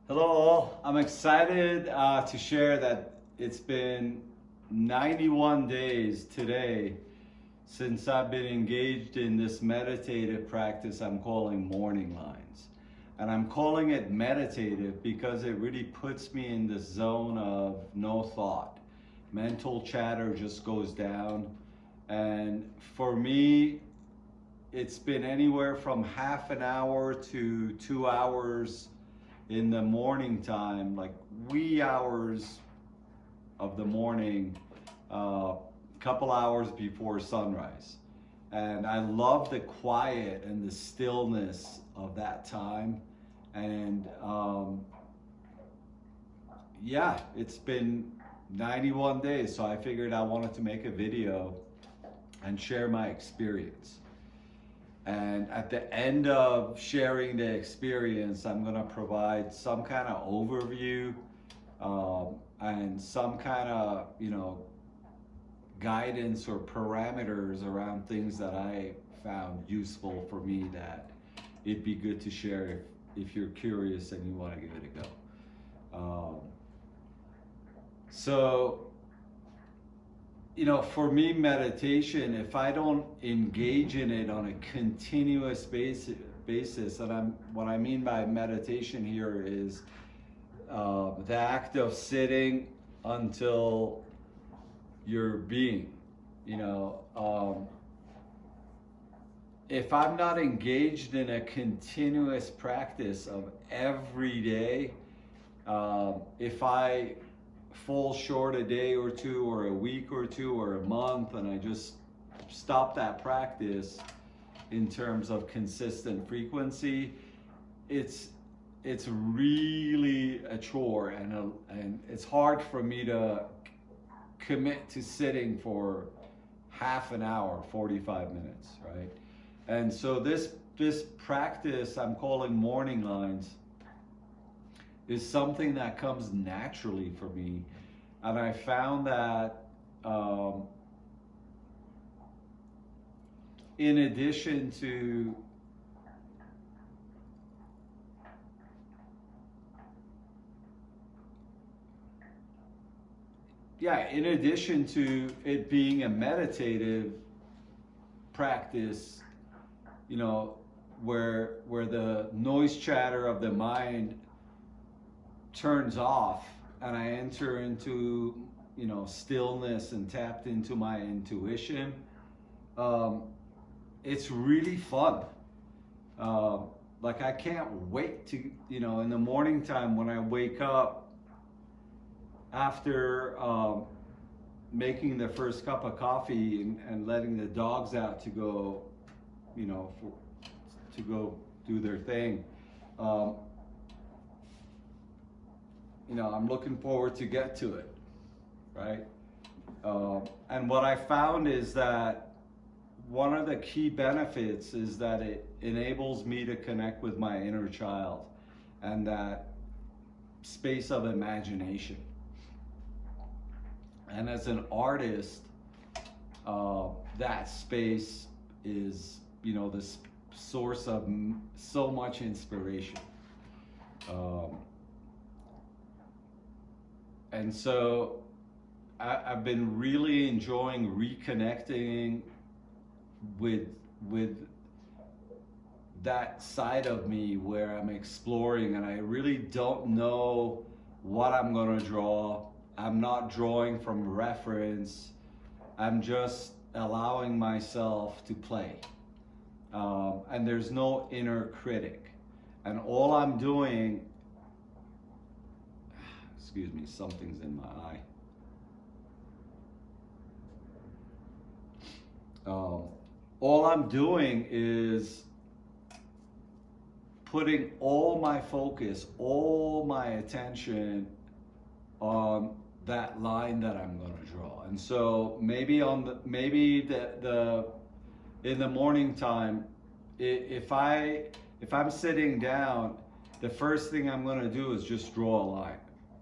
Hello all. I'm excited to share that it's been 91 days today since I've been engaged in this meditative practice I'm calling Morning Lines. And I'm calling it meditative because it really puts me in the zone of no thought. Mental chatter just goes down. And for me, it's been anywhere from half an hour to 2 hours in the morning time, like wee hours of the morning, couple hours before sunrise. And I love the quiet and the stillness of that time. And yeah, it's been 91 days, so I figured I wanted to make a video and share my experience. And at the end of sharing the experience, I'm going to provide some kind of overview and some kind of, guidance or parameters around things that I found useful for me that it'd be good to share if you're curious and you want to give it a go. So, for me, meditation, if I don't engage in it on a continuous basis, and what I mean by meditation here is the act of sitting until you're being, if I'm not engaged in a continuous practice of every day, if I fall short a day or two or a week or two or a month and I just stop that practice in terms of consistent frequency, it's really a chore and it's hard for me to commit to sitting for half an hour, 45 minutes, right? And so this practice I'm calling Morning Lines is something that comes naturally for me. And I found that in addition to it being a meditative practice, where the noise chatter of the mind turns off and I enter into, stillness and tapped into my intuition, it's really fun. Like I can't wait to, in the morning time when I wake up after making the first cup of coffee and letting the dogs out to go, to go do their thing. I'm looking forward to get to it, right? And what I found is that one of the key benefits is that it enables me to connect with my inner child and that space of imagination. And as an artist, that space is, the source of so much inspiration. And so I've been really enjoying reconnecting with that side of me where I'm exploring and I really don't know what I'm going to draw. I'm not drawing from reference. I'm just allowing myself to play. And there's no inner critic. And all I'm doing, excuse me, something's in my eye. All I'm doing is putting all my focus, all my attention on that line that I'm going to draw. And so maybe in the morning time, if I'm sitting down, the first thing I'm going to do is just draw a line.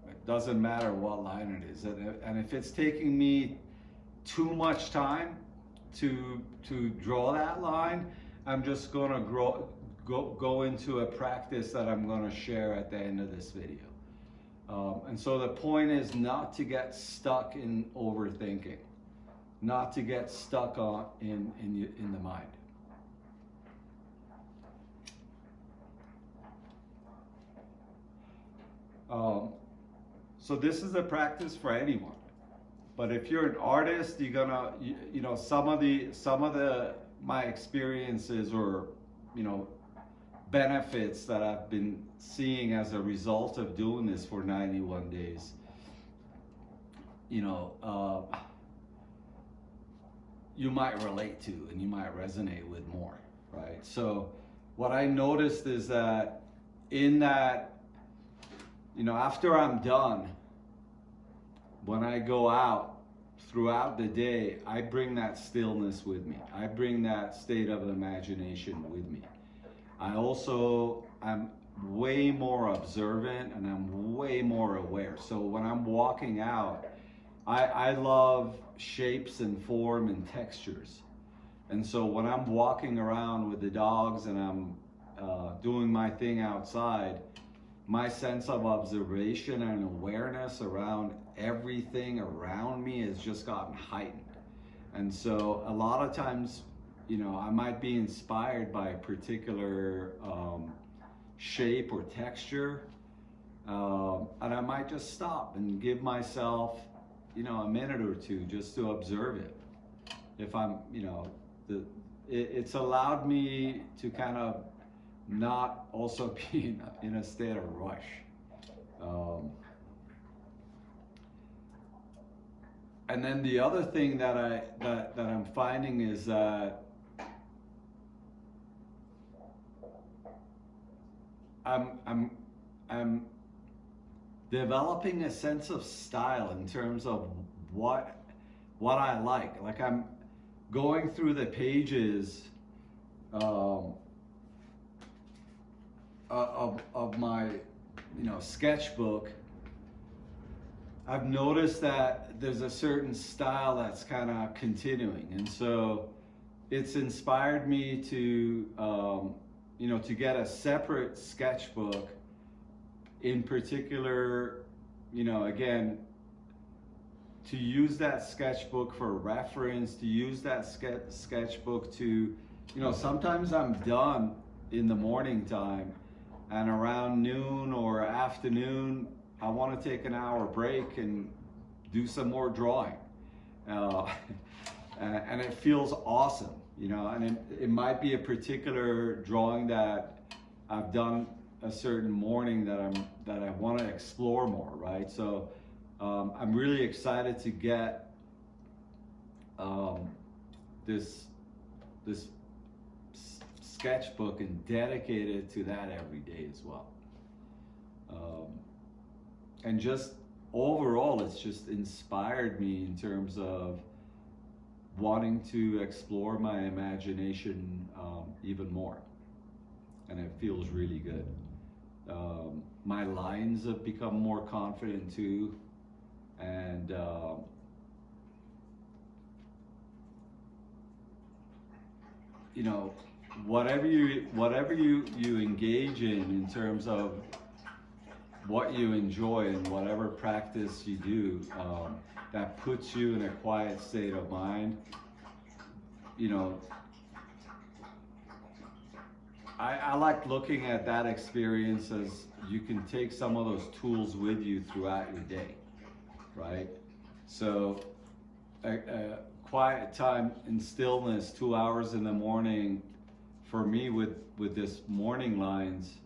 It doesn't matter what line it is. And if it's taking me too much time to draw that line, I'm just going to go into a practice that I'm going to share at the end of this video. And so the point is not to get stuck in overthinking, not to get stuck in the mind. So this is a practice for anyone. But if you're an artist, you're gonna, you know, some of my experiences or, you know, benefits that I've been seeing as a result of doing this for 91 days, you know, you might relate to and you might resonate with more, right? So what I noticed is that in that, you know, after I'm done, when I go out throughout the day, I bring that stillness with me. I bring that state of imagination with me. I'm way more observant and I'm way more aware. So when I'm walking out, I love shapes and form and textures. And so when I'm walking around with the dogs and I'm doing my thing outside, my sense of observation and awareness around everything around me has just gotten heightened. And so a lot of times, you know, I might be inspired by a particular shape or texture, and I might just stop and give myself, you know, a minute or two just to observe it. If I'm, you know, it's allowed me to kind of not also be in a state of rush. And then the other thing that I'm finding is that I'm developing a sense of style in terms of what I like. Like I'm going through the pages of my, you know, sketchbook. I've noticed that there's a certain style that's kind of continuing, and so it's inspired me to, you know, to get a separate sketchbook. In particular, you know, again, to use that sketchbook for reference, to use that sketchbook to, you know, sometimes I'm done in the morning time, and around noon or afternoon, I want to take an hour break and do some more drawing. And it feels awesome, you know, and it might be a particular drawing that I've done a certain morning that I want to explore more, right? So I'm really excited to get this sketchbook and dedicate it to that every day as well. And just overall, it's just inspired me in terms of wanting to explore my imagination even more. And it feels really good. My lines have become more confident too. And you know, whatever you engage in terms of what you enjoy and whatever practice you do, that puts you in a quiet state of mind, you know, I like looking at that experience as you can take some of those tools with you throughout your day, right? So a quiet time in stillness, 2 hours in the morning, for me with this morning lines,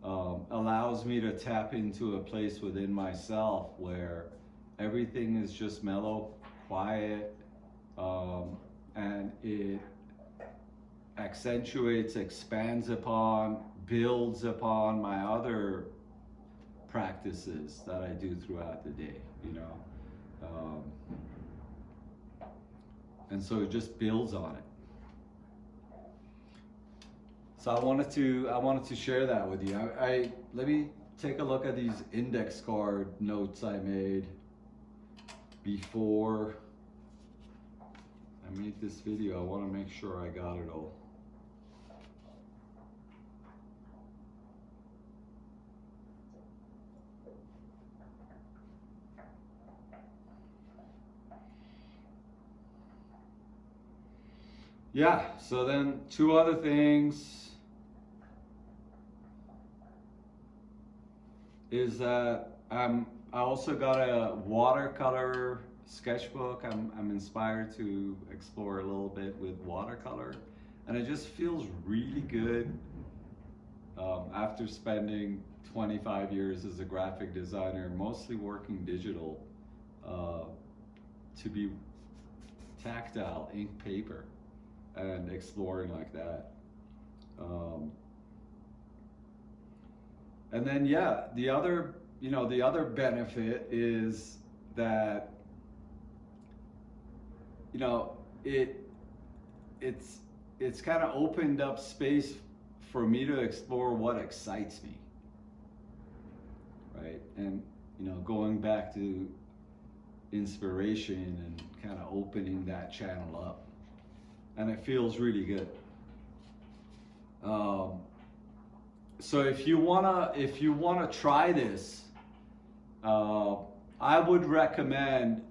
allows me to tap into a place within myself where everything is just mellow, quiet, and it accentuates, expands upon, builds upon my other practices that I do throughout the day, you know. And so it just builds on it. So I wanted to share that with you. Let me take a look at these index card notes I made before I made this video. I want to make sure I got it all. yeah, so then two other things is that I also got a watercolor sketchbook. I'm inspired to explore a little bit with watercolor, and it just feels really good after spending 25 years as a graphic designer, mostly working digital, uh, to be tactile, ink paper, and exploring like that. Um, and then yeah, the other benefit is that you know it it's it's kind of opened up space for me to explore what excites me, right? And going back to inspiration and kind of opening that channel up, and it feels really good. Um, so if you wanna try this, uh, I would recommend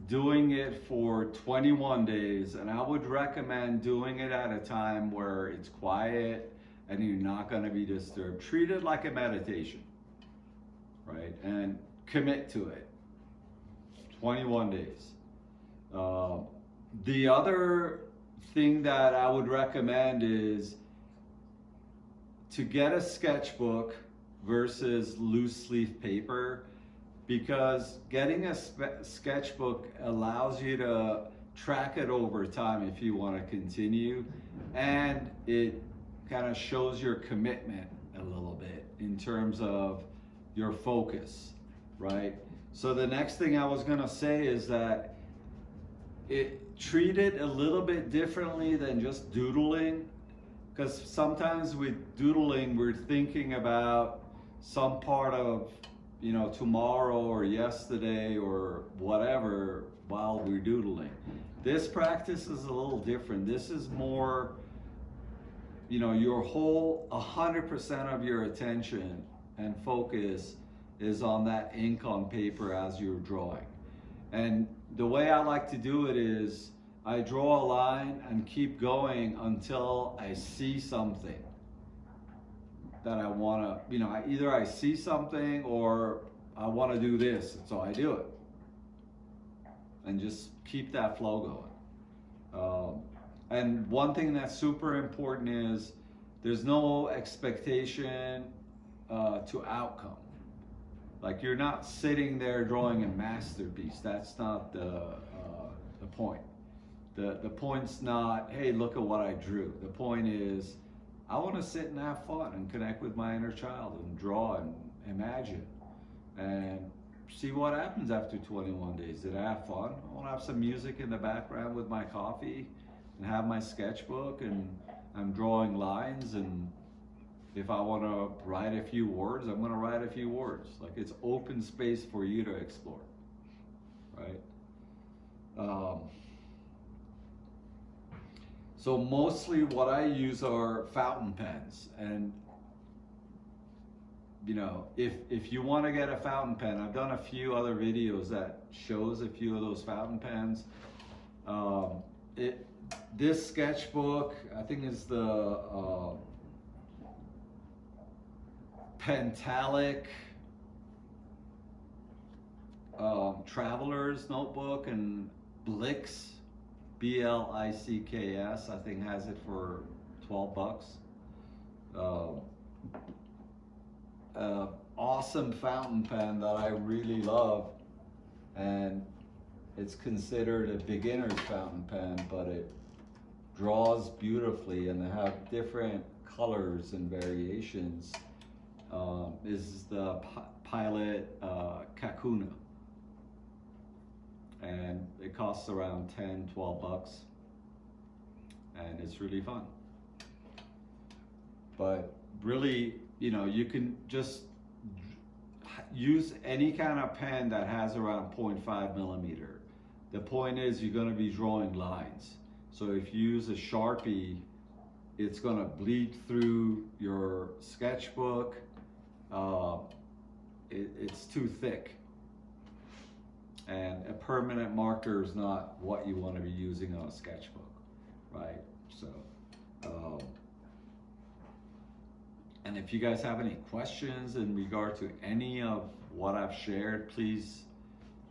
doing it for 21 days, and I would recommend doing it at a time where it's quiet and you're not going to be disturbed. Treat it like a meditation, right? And commit to it. 21 days. Uh, the other thing that I would recommend is to get a sketchbook versus loose leaf paper, because getting a sketchbook allows you to track it over time if you want to continue, and it kind of shows your commitment a little bit in terms of your focus, right? So the next thing I was going to say is that treat it a little bit differently than just doodling, because sometimes with doodling we're thinking about some part of tomorrow or yesterday or whatever while we're doodling. This practice is a little different. This is more, your whole 100% of your attention and focus is on that ink on paper as you're drawing. And the way I like to do it is I draw a line and keep going until I see something that I want to, either I see something or I want to do this, and so I do it. And just keep that flow going. And one thing that's super important is there's no expectation to outcome. Like, you're not sitting there drawing a masterpiece. That's not the point. The point's not, hey, look at what I drew. The point is, I want to sit and have fun and connect with my inner child and draw and imagine and see what happens after 21 days. Did I have fun? I want to have some music in the background with my coffee and have my sketchbook, and I'm drawing lines, and if I want to write a few words, I'm going to write a few words. Like, it's open space for you to explore, right? So mostly what I use are fountain pens, and if you want to get a fountain pen, I've done a few other videos that shows a few of those fountain pens. This sketchbook, I think, is the Pentalic Traveler's Notebook, and Blix, Blicks, I think, has it for $12. Awesome fountain pen that I really love, and it's considered a beginner's fountain pen, but it draws beautifully, and they have different colors and variations. Is the Pilot Kakuna, and it costs around $10-12, and it's really fun. But really, you can just use any kind of pen that has around 0.5 millimeter. The point is, you're going to be drawing lines. So if you use a Sharpie, it's going to bleed through your sketchbook. It's too thick. And a permanent marker is not what you want to be using on a sketchbook, right? So, and if you guys have any questions in regard to any of what I've shared, please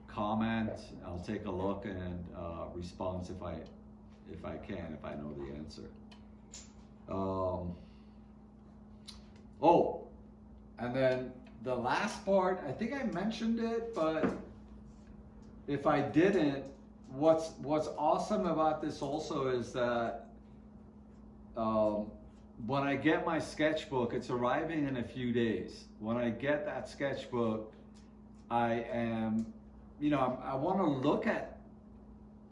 comment. I'll take a look and respond if I can, if I know the answer. Oh, and then the last part, I think I mentioned it, but if I didn't, what's awesome about this also is that when I get my sketchbook, it's arriving in a few days. When I get that sketchbook, I am, I want to look at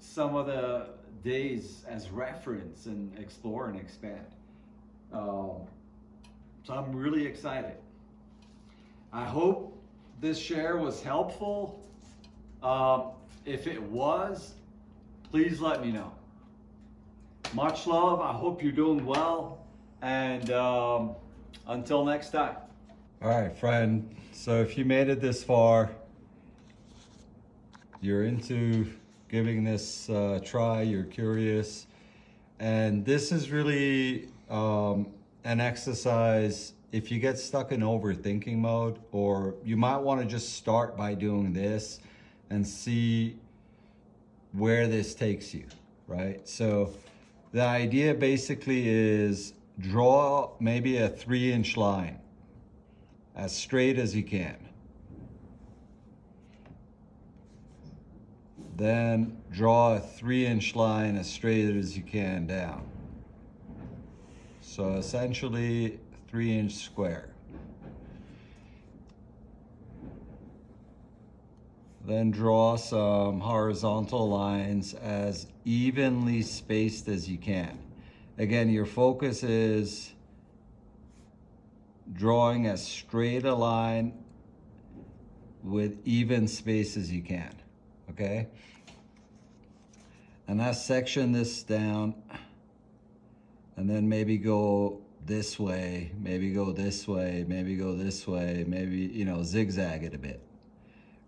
some of the days as reference and explore and expand. So I'm really excited. I hope this share was helpful. If it was, please let me know. Much love. I hope you're doing well. And until next time. All right, friend. So if you made it this far, you're into giving this a try, you're curious. And this is really an exercise if you get stuck in overthinking mode, or you might want to just start by doing this and see where this takes you, right? So the idea basically is draw maybe a 3-inch line as straight as you can. Then draw a 3-inch line as straight as you can down. So essentially 3-inch square. Then draw some horizontal lines as evenly spaced as you can. Again, your focus is drawing as straight a line with even space as you can, okay? And now section this down, and then maybe go this way, maybe go this way, maybe go this way, maybe, zigzag it a bit,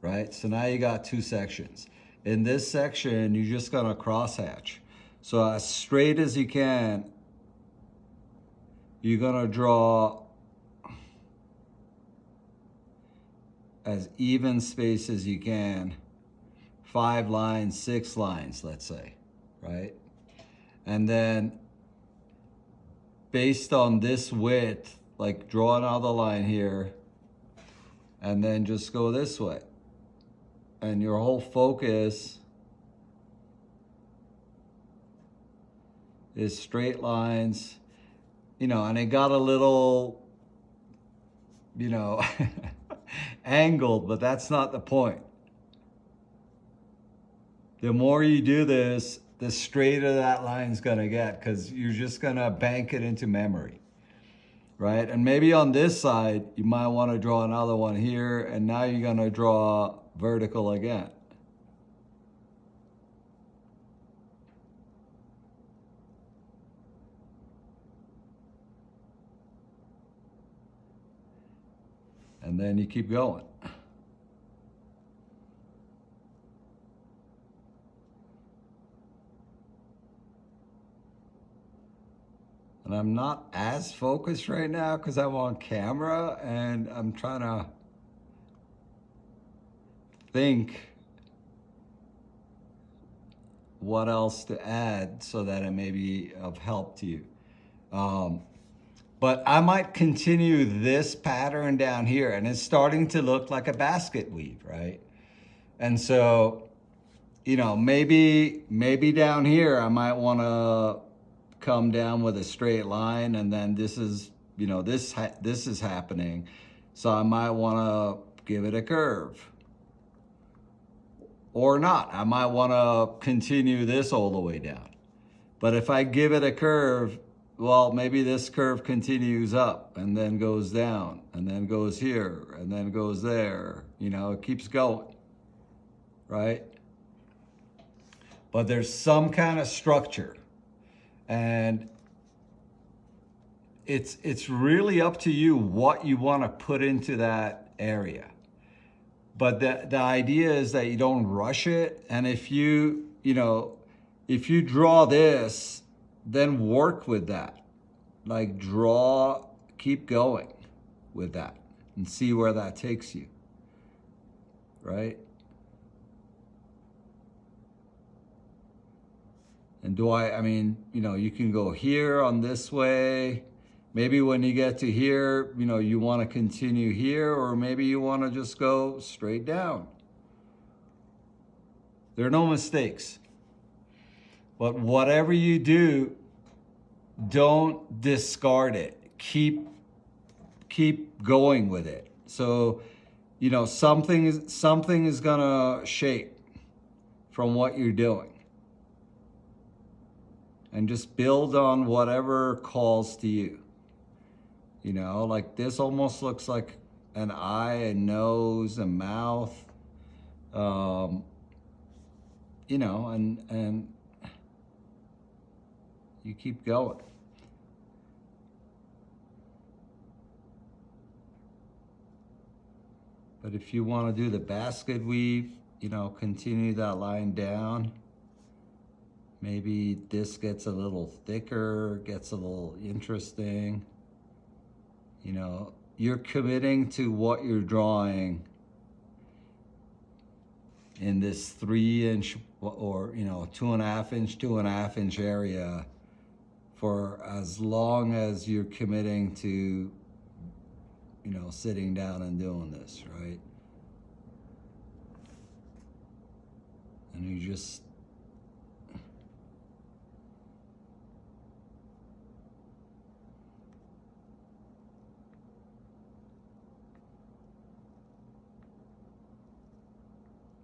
right? So now you got 2 sections. In this section, you're just gonna crosshatch. So as straight as you can, you're gonna draw as even space as you can, 5 lines, 6 lines, let's say, right? And then based on this width, like draw another line here, and then just go this way. And your whole focus is straight lines, and it got a little, angled, but that's not the point. The more you do this, the straighter that line's gonna get, because you're just gonna bank it into memory, right? And maybe on this side, you might wanna draw another one here, and now you're gonna draw vertical again. And then you keep going. And I'm not as focused right now because I'm on camera and I'm trying to think what else to add so that it may be of help to you. But I might continue this pattern down here, and it's starting to look like a basket weave, right? And so, maybe down here I might want to come down with a straight line, and then this is, this is happening. So I might want to give it a curve. Or not. I might want to continue this all the way down. But if I give it a curve, well, maybe this curve continues up and then goes down and then goes here and then goes there. It keeps going, right? But there's some kind of structure, and it's really up to you what you want to put into that area. But the idea is that you don't rush it. And if you draw this then work with that. Like draw, keep going with that and see where that takes you, right? And I mean, you can go here on this way. Maybe when you get to here, you want to continue here, or maybe you want to just go straight down. There are no mistakes. But whatever you do, don't discard it. Keep going with it. So, something is gonna shape from what you're doing. And just build on whatever calls to you. Like this almost looks like an eye, a nose, a mouth. And you keep going. But if you want to do the basket weave, continue that line down. Maybe this gets a little thicker, gets a little interesting. You're committing to what you're drawing in this 3-inch or 2.5 inch, 2.5 inch area for as long as you're committing to sitting down and doing this, right? And you just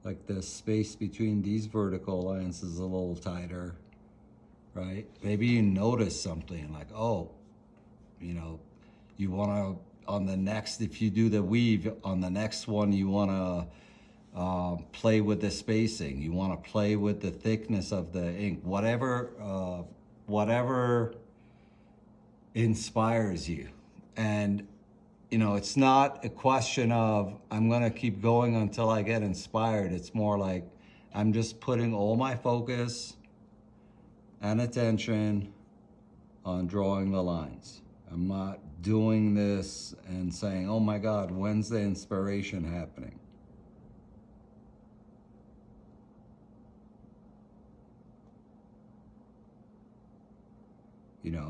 like the space between these vertical lines is a little tighter, right? Maybe you notice something like, oh, you want to, on the next, if you do the weave, on the next one, you want to play with the spacing. You want to play with the thickness of the ink, whatever inspires you. And it's not a question of, I'm going to keep going until I get inspired. It's more like, I'm just putting all my focus and attention on drawing the lines. I'm not doing this and saying, oh my God, when's the inspiration happening?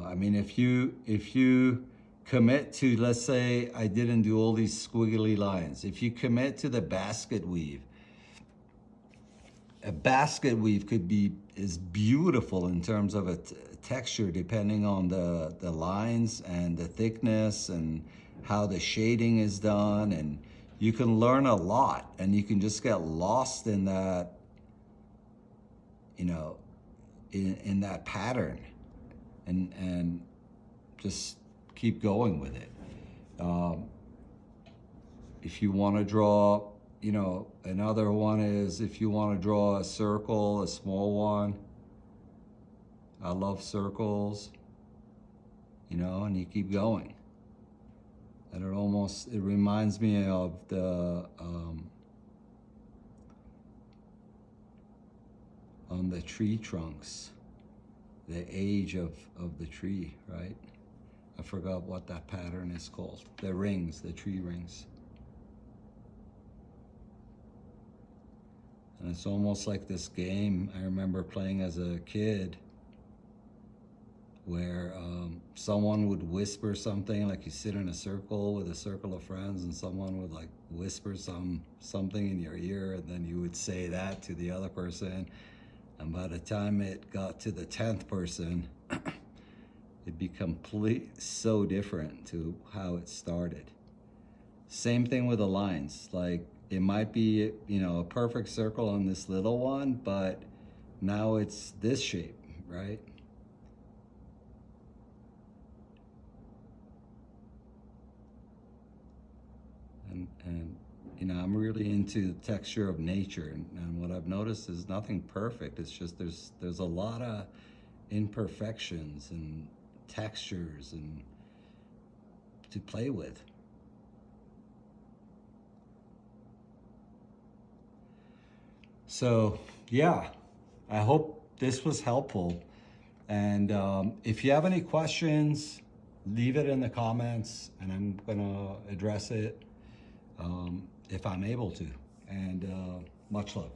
I mean, if you commit to, let's say I didn't do all these squiggly lines. If you commit to the basket weave, a basket weave is beautiful in terms of a texture, depending on the lines and the thickness and how the shading is done. And you can learn a lot, and you can just get lost in that, in that pattern and just keep going with it. If you want to draw, another one is if you want to draw a circle, a small one. I love circles, and you keep going. And it reminds me of the, on the tree trunks, the age of the tree, right? I forgot what that pattern is called. The rings, the tree rings. And it's almost like this game I remember playing as a kid where someone would whisper something, like you sit in a circle with a circle of friends and someone would like whisper something in your ear, and then you would say that to the other person. And by the time it got to the 10th person, it'd be so different to how it started. Same thing with the lines. Like it might be, a perfect circle on this little one, but now it's this shape, right? And I'm really into the texture of nature, and what I've noticed is nothing perfect. It's just there's a lot of imperfections and textures and to play with. So yeah, I hope this was helpful. And if you have any questions, leave it in the comments and I'm gonna address it if I'm able to. And much love.